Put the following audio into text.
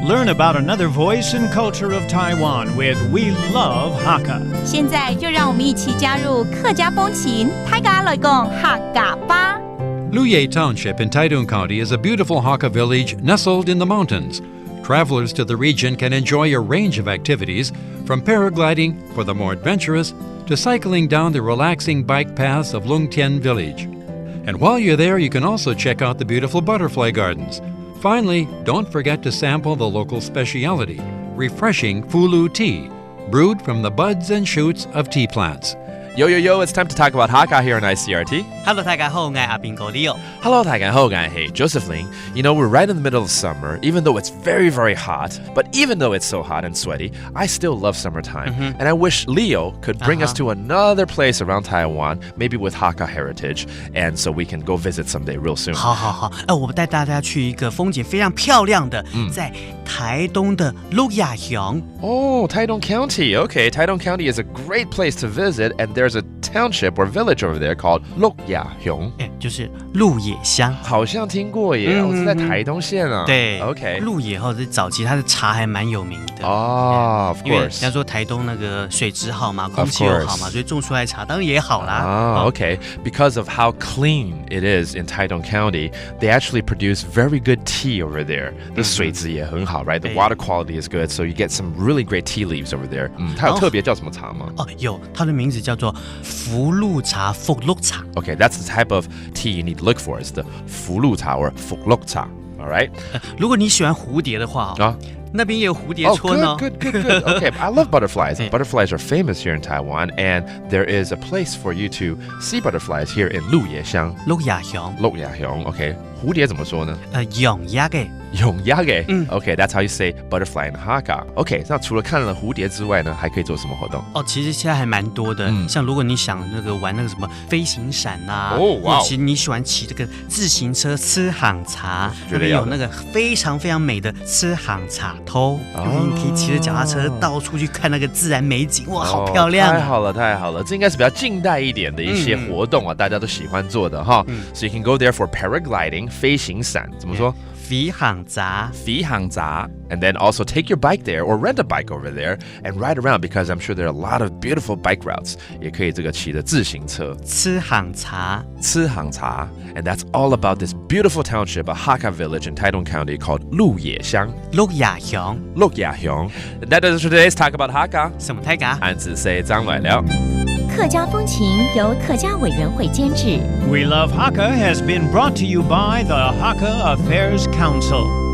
Learn about another voice and culture of Taiwan with We Love Hakka. 现在就让我们一起加入客家风情，大家来讲客家吧。Luye Township in Taidong County is a beautiful Hakka village nestled in the mountains. Travelers to the region can enjoy a range of activities, from paragliding for the more adventurous to cycling down the relaxing bike paths of Lungtian village. And while you're there, you can also check out the beautiful butterfly gardens. Finally, don't forget to sample the local specialty, refreshing Fulu tea, brewed from the buds and shoots of tea plants. Yo, it's time to talk about Hakka here on ICRT. Hello, 大家好，我係阿邊個 Leo。 Hello, 大家好，我係 Josephine. You know, we're right in the middle of summer, even though it's very, very hot. But even though it's so hot and sweaty, I still love summertime. And I wish Leo could bring us to another place around Taiwan, maybe with Hakka heritage, and so we can go visit someday real soon. 好，我带大家去一个风景非常漂亮的，在台东的鹿野乡。Oh, Taidong County. Okay, Taidong County is a great place to visit, and there's a township or village over there called Lukyahyong. 就是鹿野乡。好像听过耶，我是在台东县啊。对 ，OK。鹿野后是早期它的茶还蛮有名的。Of 因为 course. 人家说台东那个水质好嘛，空气又好嘛，所以种出来的茶当然也好啦。Okay. Because of how clean it is in Taidong County, they actually produce very good tea over there. The 水质也很好 right? The water quality is good, so you get some really great tea leaves over there. 它有特别叫什么茶吗？有，它的名字叫做福禄茶、福禄茶。Okay, that's the type of tea you need to look for. It's the 福禄茶 or 福禄茶. All right? 如果你喜欢蝴蝶的话那边也有蝴蝶村哦。Good. Okay, I love butterflies. Butterflies are famous here in Taiwan, and there is a place for you to see butterflies here in 鹿野乡。鹿野乡。Okay, 蝴蝶怎么说呢？永鸭嘅。Okay, that's how you say butterfly in Hakka. Okay, 那除了看了蝴蝶之外呢，还可以做什么活动？其实现在还蛮多的，像如果你想玩那个什么飞行伞啊，哇，其实你喜欢骑这个自行车吃行茶，那边有那个非常非常美的吃行茶头，你可以骑着脚踏车到处去看那个自然美景，哇，好漂亮！太好了，这应该是比较近代一点的一些活动啊，大家都喜欢做的哈。So you can go there for paragliding, 飞行伞，怎么说？飞行闸 and then also take your bike there or rent a bike over there and ride around because I'm sure there are a lot of beautiful bike routes. 也可以这个骑的自行车。吃行茶 and that's all about this beautiful township, a Hakka village in Taidong County called 鹿野乡。鹿野乡。That does it for today's Talk About Hakka. 什么太嘎？安子 say 张来了。客家风情由客家委员会监制。 We Love Hakka has been brought to you by the Hakka Affairs Council.